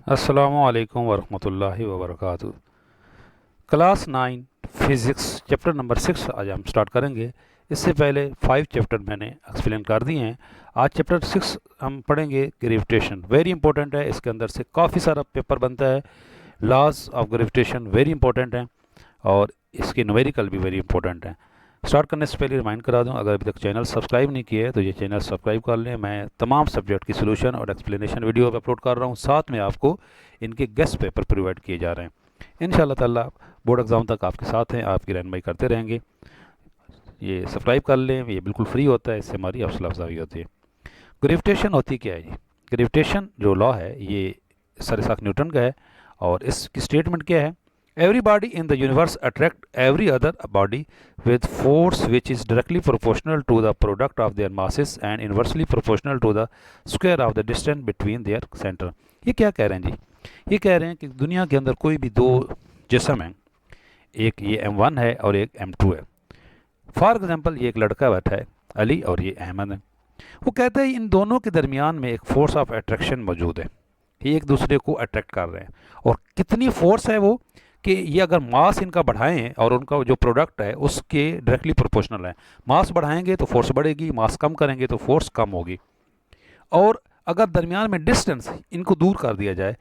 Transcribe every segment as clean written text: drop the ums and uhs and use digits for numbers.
अस्सलामुअलैकुम वरहमतुल्लाहि वबरकातुहू। Class 9 physics chapter number 6 आज हम स्टार्ट करेंगे। इससे पहले 5 चैप्टर मैंने एक्सप्लेन कर दिए हैं। आज चैप्टर 6 हम पढ़ेंगे ग्रेविटेशन। वेरी इंपॉर्टेंट है, इसके अंदर से काफ़ी सारा पेपर बनता है। Laws of gravitation very important है और इसके न्यूमेरिकल भी वेरी इंपॉर्टेंट है। स्टार्ट करने से पहले रिमाइंड करा दूं, अगर अभी तक चैनल सब्सक्राइब नहीं किया है तो ये चैनल सब्सक्राइब कर लें। मैं तमाम सब्जेक्ट की सोल्यूशन और एक्सप्लेनेशन वीडियो अपलोड कर रहा हूँ, साथ में आपको इनके गेस्ट पेपर प्रोवाइड किए जा रहे हैं। इंशाल्लाह ताला बोर्ड एग्ज़ाम तक आपके साथ हैं, आपकी रहनुमाई करते रहेंगे। ये सब्सक्राइब कर लें, ये बिल्कुल फ्री होता है, इससे हमारी हौसला अफजाई होती है। ग्रेविटेशन होती क्या है जी? ग्रेविटेशन जो लॉ है ये सर इसाक न्यूटन का है और इसकी स्टेटमेंट क्या है? Every body in the universe attract every other body with force which is directly proportional to the product of their masses and inversely proportional to the square of the distance between their center। ये क्या कह रहे हैं जी? ये कह रहे हैं कि दुनिया के अंदर कोई भी दो जिस्म हैं, एक ये M1 है और एक M2 है। फॉर एग्जांपल ये एक लड़का बैठा है अली और ये अहमद है। वो कहते हैं इन दोनों के दरमियान में एक फोर्स ऑफ अट्रैक्शन मौजूद है, ये एक दूसरे को अट्रैक्ट कर रहे हैं। और कितनी फोर्स है वो कि ये अगर मास इनका बढ़ाएं और उनका जो प्रोडक्ट है उसके डायरेक्टली प्रोपोर्शनल है। मास बढ़ाएंगे तो फोर्स बढ़ेगी, मास कम करेंगे तो फोर्स कम होगी। और अगर दरमियान में डिस्टेंस इनको दूर कर दिया जाए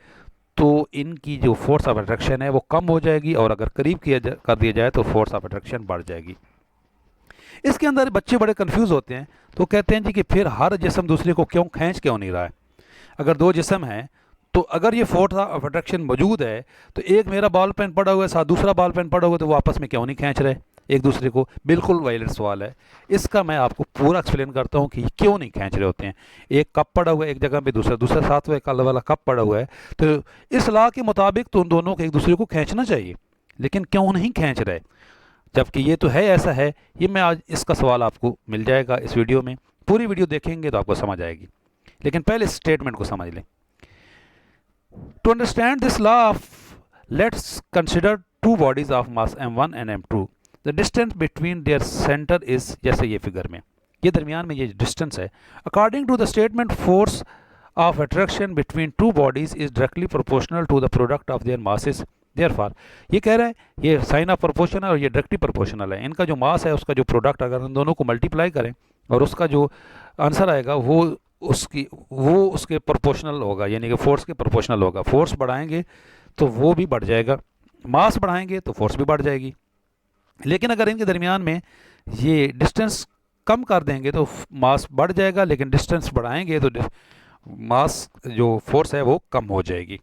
तो इनकी जो फोर्स ऑफ अट्रैक्शन है वो कम हो जाएगी, और अगर करीब कर दिया जाए तो फोर्स ऑफ अट्रैक्शन बढ़ जाएगी। इसके अंदर बच्चे बड़े कंफ्यूज होते हैं, तो कहते हैं जी कि फिर हर जिस्म दूसरे को खींच क्यों नहीं रहा है? अगर दो जिस्म हैं तो अगर ये फोर्स ऑफ अट्रैक्शन मौजूद है तो एक मेरा बॉल पेन पड़ा हुआ है, साथ दूसरा बॉल पेन पड़ा हुआ है, तो वो आपस में क्यों नहीं खींच रहे एक दूसरे को? बिल्कुल वैलिड सवाल है। इसका मैं आपको पूरा एक्सप्लेन करता हूँ कि क्यों नहीं खींच रहे होते हैं। एक कप पड़ा हुआ है एक जगह पे, दूसरा दूसरा साथ में कल वाला कप पड़ा हुआ है, तो इस लॉ के मुताबिक तो उन दोनों को एक दूसरे को खींचना चाहिए, लेकिन क्यों नहीं खींच रहे? जबकि ये तो है, ऐसा है। ये मैं आज इसका सवाल आपको मिल जाएगा इस वीडियो में। पूरी वीडियो देखेंगे तो आपको समझ आएगी, लेकिन पहले स्टेटमेंट को समझ लें। To understand this law, let's consider two bodies of mass m1 and m2. The distance between their center is, जैसे ये फिगर में ये दरमियान में ये डिस्टेंस है। According to the statement, force of attraction between two bodies is directly proportional to the product of their masses. Therefore, ये कह रहे हैं ये साइन ऑफ प्रोपोर्शनल और ये डायरेक्टली प्रोपोर्शनल है। इनका जो मास है उसका जो प्रोडक्ट अगर उन दोनों को मल्टीप्लाई करें और उसका जो आंसर आएगा वो उसके प्रोपोर्शनल होगा, यानी कि फोर्स के प्रोपोर्शनल होगा। फोर्स बढ़ाएंगे तो वो भी बढ़ जाएगा, मास बढ़ाएंगे तो फोर्स भी बढ़ जाएगी। लेकिन अगर इनके दरमियान में ये डिस्टेंस कम कर देंगे तो मास बढ़ जाएगा, लेकिन डिस्टेंस बढ़ाएंगे तो मास जो फोर्स है वो कम हो जाएगी।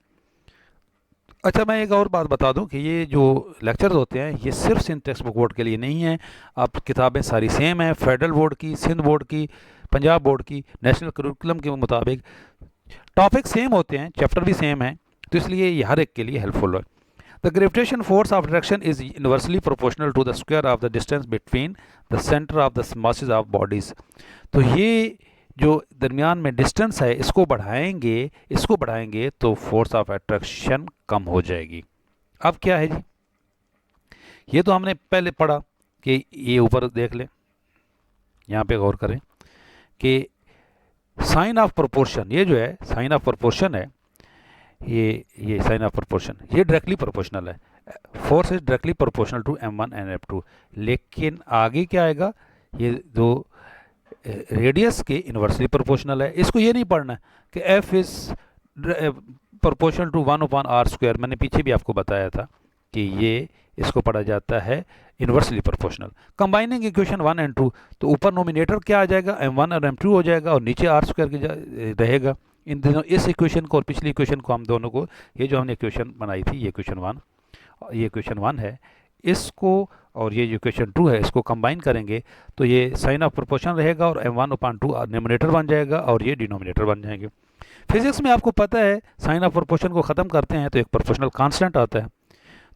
अच्छा, मैं एक और बात बता दूं कि ये जो लेक्चर्स होते हैं ये सिर्फ सिंध टेक्स्ट बुक बोर्ड के लिए नहीं है। अब किताबें सारी सेम हैं, फेडरल बोर्ड की, सिंध बोर्ड की, पंजाब बोर्ड की, नेशनल करिकुलम के मुताबिक टॉपिक सेम होते हैं, चैप्टर भी सेम है, तो इसलिए ये हर एक के लिए हेल्पफुल है। The gravitation force of attraction is inversely proportional to the square of the distance between the centre of the masses of bodies. तो ये जो दरमियान में डिस्टेंस है इसको बढ़ाएंगे तो फोर्स ऑफ अट्रैक्शन कम हो जाएगी। अब क्या है जी? ये तो हमने पहले पढ़ा कि ये ऊपर देख लें, यहाँ पे गौर करें कि साइन ऑफ प्रोपोर्शन, ये जो है साइन ऑफ प्रोपोर्शन है, ये साइन ऑफ प्रोपोर्शन ये डायरेक्टली प्रोपोर्शनल है। Force is directly proportional to m1 and m2। लेकिन आगे क्या आएगा? ये दो रेडियस के इन्वर्सली प्रोपोर्शनल है। इसको ये नहीं पढ़ना कि f is proportional to 1/r²। मैंने पीछे भी आपको बताया था कि ये इसको पढ़ा जाता है inversely proportional. Combining equation 1 and 2, तो ऊपर नोमिनेटर क्या आ जाएगा? m1 और m2 हो जाएगा और नीचे r² रहेगा। इन दोनों इस इक्वेशन को और पिछली इक्वेशन को हम दोनों को, ये जो हमने इक्वेशन बनाई थी ये इक्वेशन 1 है, इसको और ये इक्वेशन 2 है, इसको कंबाइन करेंगे तो ये साइन ऑफ प्रोपोर्शन रहेगा और m1/2 नोमिनेटर बन जाएगा और ये डिनोमिनेटर बन जाएंगे। फिजिक्स में आपको पता है साइन ऑफ प्रोपोर्शन को ख़त्म करते हैं तो एक प्रोपोर्शनल कांस्टेंट आता है।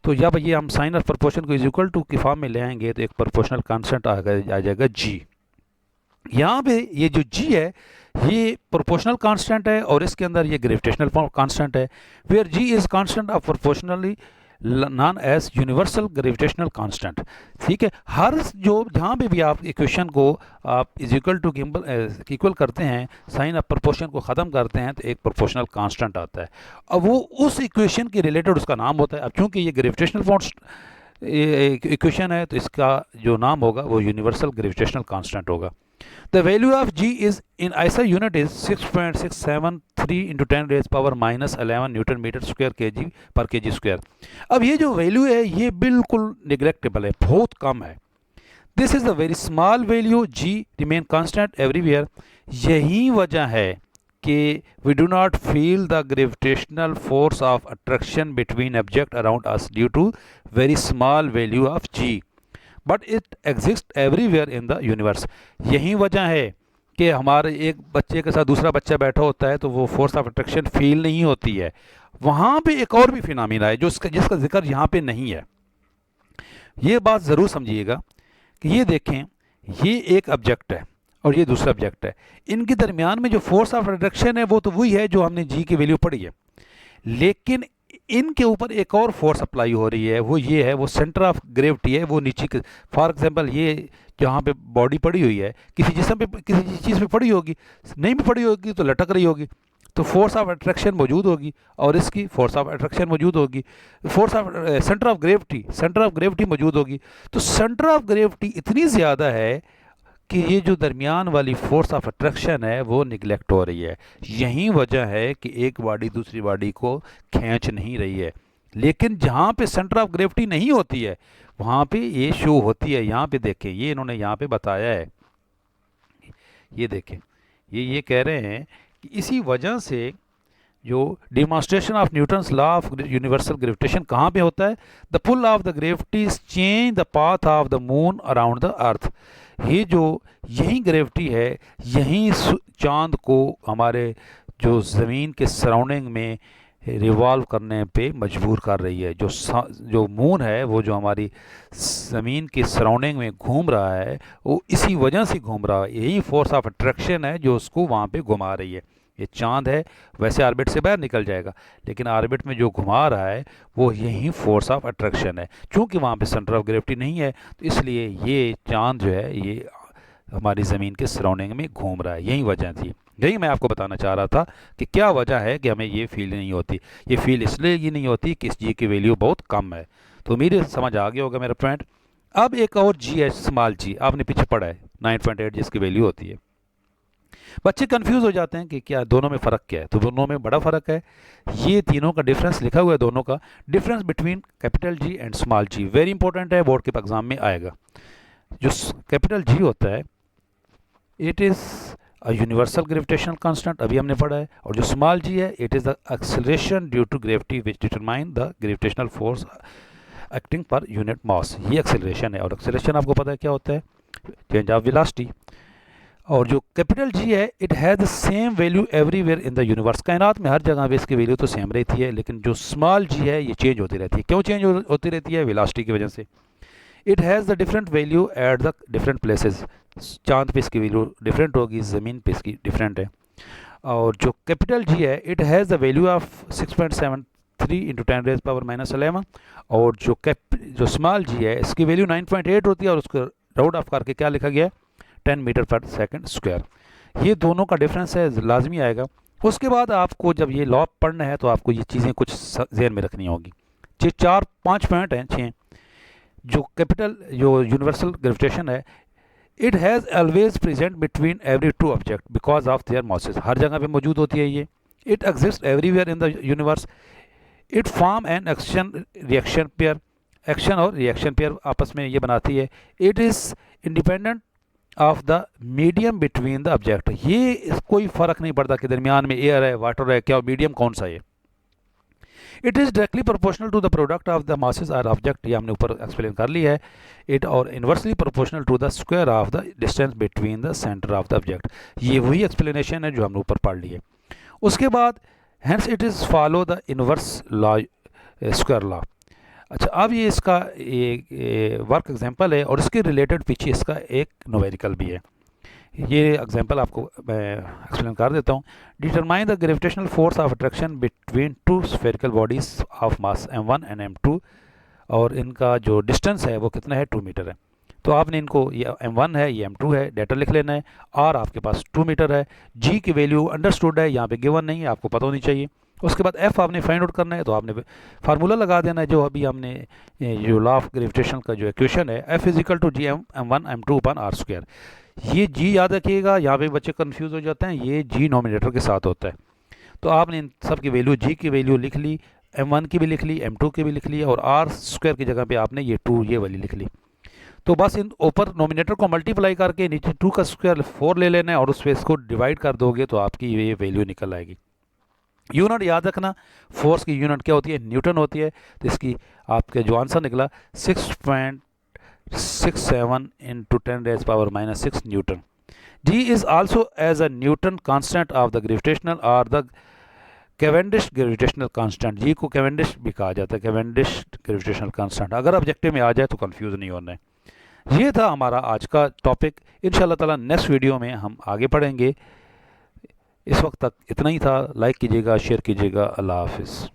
तो जब ये हम साइन ऑफ प्रोपोर्शन को इज इक्वल टू की फॉर्म में ले आएंगे तो एक प्रोपोर्शनल कांस्टेंट आ जाएगा g। यहाँ पे ये जो g है ये प्रोपोर्शनल कांस्टेंट है और इसके अंदर ये ग्रेविटेशनल कांस्टेंट है, where g is constant of proportionally known as universal gravitational constant. ठीक है, हर जो जहाँ पे भी आप इक्वेशन को आप इज इक्वल टू इक्वल करते हैं, साइन ऑफ प्रोपोर्शन को ख़त्म करते हैं, तो एक प्रोपोर्शनल कांस्टेंट आता है। अब वो उस इक्वेशन के रिलेटेड उसका नाम होता है। अब चूंकि ये ग्रेविटेशनल फोर्स इक्वेशन है, तो इसका जो नाम होगा वो यूनिवर्सल ग्रेविटेशनल कांस्टेंट होगा। The value of G is in SI unit is 6.673 into 10 raised power minus 11 newton metre square kg per kg square. अब ये जो वैल्यू है ये बिल्कुल निगलेक्टेबल है, बहुत कम है। This is the very small value, G remain constant everywhere. यही वजह है कि we do not feel the gravitational force of attraction between object around us due to very small value of G, but it exist everywhere in the universe. यही वजह है कि हमारे एक बच्चे के साथ दूसरा बच्चा बैठा होता है तो वो फोर्स ऑफ अट्रैक्शन फील नहीं होती है। वहाँ पे एक और भी फिनोमेना है जो जिसका जिक्र यहाँ पे नहीं है। ये बात ज़रूर समझिएगा कि ये देखें, ये एक ऑब्जेक्ट है और ये दूसरा ऑब्जेक्ट है, इनके दरमियान में जो फोर्स ऑफ अट्रैक्शन है वो तो वही है जो हमने जी की वैल्यू पढ़ी है, लेकिन इनके ऊपर एक और फोर्स अप्लाई हो रही है। वो ये है, वो सेंटर ऑफ ग्रेविटी है, वो नीचे के। फॉर एग्जांपल ये जहाँ पे बॉडी पड़ी हुई है, किसी जिस्म पे किसी चीज़ पे पड़ी होगी, नहीं भी पड़ी होगी तो लटक रही होगी, तो फोर्स ऑफ अट्रैक्शन मौजूद होगी और इसकी फोर्स ऑफ अट्रैक्शन मौजूद होगी, force of centre of gravity मौजूद होगी। तो सेंटर ऑफ ग्रेविटी इतनी ज़्यादा है कि ये जो दरमियान वाली फोर्स ऑफ अट्रैक्शन है वो निगलेक्ट हो रही है। यही वजह है कि एक बॉडी दूसरी बॉडी को खींच नहीं रही है। लेकिन जहाँ पे सेंटर ऑफ ग्रेविटी नहीं होती है वहाँ पे ये शो होती है। यहाँ पे देखें, ये इन्होंने यहाँ पे बताया है, ये देखें, ये कह रहे हैं कि इसी वजह से जो demonstration of Newton's law of universal gravitation कहाँ पे होता है, the pull of the gravity change the path of the moon around the earth. ये जो यही ग्रेविटी है, यही चांद को हमारे जो ज़मीन के सराउंडिंग में रिवॉल्व करने पे मजबूर कर रही है। जो मून है वो जो हमारी ज़मीन के सराउंडिंग में घूम रहा है वो इसी वजह से घूम रहा है। यही फोर्स ऑफ अट्रैक्शन है जो उसको वहाँ पे घुमा रही है। ये चांद है, वैसे ऑर्बिट से बाहर निकल जाएगा, लेकिन ऑर्बिट में जो घुमा रहा है वो यही फोर्स ऑफ अट्रैक्शन है। चूँकि वहाँ पे सेंटर ऑफ ग्रेविटी नहीं है तो इसलिए ये चांद जो है ये हमारी ज़मीन के सराउंडिंग में घूम रहा है। यही वजह थी, यही मैं आपको बताना चाह रहा था कि क्या वजह है कि हमें ये फील नहीं होती। ये फील इसलिए ये नहीं होती कि इस जी की वैल्यू बहुत कम है। तो मेरे समझ आ गया होगा मेरा पॉइंट। अब एक और जी है, स्मॉल जी, आपने पीछे पढ़ा है 9.8 जिसकी वैल्यू होती है। बच्चे कंफ्यूज हो जाते हैं कि क्या दोनों में फ़र्क क्या है, तो दोनों में बड़ा फ़र्क है। ये तीनों का डिफरेंस लिखा हुआ है, दोनों का difference between capital G and small g very important है, बोर्ड के एग्जाम में आएगा। जो कैपिटल जी होता है it is a universal gravitational constant, अभी हमने पढ़ा है, और जो स्मॉल जी है it is the acceleration due to gravity which determine the gravitational force acting per unit mass. ये एक्सेलरेशन है, और एक्सेलरेशन आपको पता है क्या होता है, चेंज ऑफ वेलोसिटी। और जो कैपिटल जी है it has the same value everywhere in the universe. कायनात में हर जगह पे इसकी वैल्यू तो सेम रहती है, लेकिन जो स्मॉल जी है ये चेंज होती रहती है। क्यों चेंज होती रहती है? वेलोसिटी की वजह से। It has the different value at the different places. चांद पे इसकी वैल्यू डिफरेंट होगी, ज़मीन पे इसकी डिफरेंट है। और जो कैपिटल जी है it has the value of 6.73 into 10 rays power -11। और जो स्मॉल जी है इसकी वैल्यू 9.8 होती है, और उसको राउंड ऑफ करके क्या लिखा गया है, 10 मीटर पर सेकंड स्क्वायर। ये दोनों का डिफरेंस है, लाजमी आएगा। उसके बाद आपको जब ये लॉ पढ़ना है तो आपको ये चीज़ें कुछ ज़हन में रखनी होगी। 4-5 पॉइंट हैं, 6। जो यूनिवर्सल ग्रेविटेशन है it has always present between every two object because of their masses. हर जगह पे मौजूद होती है ये। It exist everywhere in the universe. It form an action reaction pair. Action और रिएक्शन पेयर आपस में ये बनाती है। It is independent of the medium between the object. ये कोई फ़र्क नहीं पड़ता कि दरमियान में एयर है, वाटर है, क्या मीडियम कौन सा है। It is directly proportional to the product of the masses are object. ये हमने ऊपर एक्सप्लेन कर लिया है। इट और inversely proportional to the square of the distance between the centre of the object. ये वही एक्सप्लेनेशन है जो हमने ऊपर पढ़ ली है। उसके बाद hence it is follow the inverse law, square law. अच्छा, अब ये इसका एक वर्क एग्जांपल है और इसके रिलेटेड पीछे इसका एक न्यूमेरिकल भी है। ये एग्जांपल आपको मैं एक्सप्लेन कर देता हूँ। Determine the gravitational force of attraction between two spherical bodies of mass m1 and m2, और इनका जो डिस्टेंस है वो कितना है, 2 मीटर है। तो आपने इनको, ये m1 है, ये m2 है, डेटा लिख लेना है। r आपके पास 2 मीटर है, g की वैल्यू अंडरस्टूड है, यहाँ पे गिवन नहीं है, आपको पता होनी चाहिए। उसके बाद f आपने फाइंड आउट करना है, तो आपने फार्मूला लगा देना है जो अभी हमने जो लॉ ऑफ ग्रेविटेशन का जो इक्वेशन है, F is equal to G m1 m2 upon r square. ये g याद रखिएगा, यहाँ पे बच्चे कंफ्यूज हो जाते हैं, ये g नोमिनेटर के साथ होता है। तो आपने इन सब की वैल्यू, g की वैल्यू लिख ली, m1 की भी लिख ली, m2 की भी लिख ली, और r स्क्वायर की जगह पे आपने ये 2 ये वाली लिख ली। तो बस इन ऊपर नोमिनेटर को मल्टीप्लाई करके नीचे 2 का स्क्वायर 4 ले लेना है, और उस पे इसको डिवाइड कर दोगे तो आपकी ये वैल्यू निकल आएगी। यूनिट याद रखना, फोर्स की यूनिट क्या होती है, न्यूटन होती है। तो इसकी आपके जो आंसर निकला 6.67 into 10⁻⁻6 newton. G is also as a Newton constant of the gravitational और the Cavendish gravitational constant. G को कैवेंडिश भी कहा जाता है, कैवेंडिश ग्रेविटेशनल कांस्टेंट। अगर ऑब्जेक्टिव में आ जाए तो कंफ्यूज नहीं होना है। ये था हमारा आज का टॉपिक। इंशाल्लाह ताला नेक्स्ट वीडियो में हम आगे पढ़ेंगे। इस वक्त तक इतना ही था। लाइक कीजिएगा, शेयर कीजिएगा। अल्लाह हाफिज़।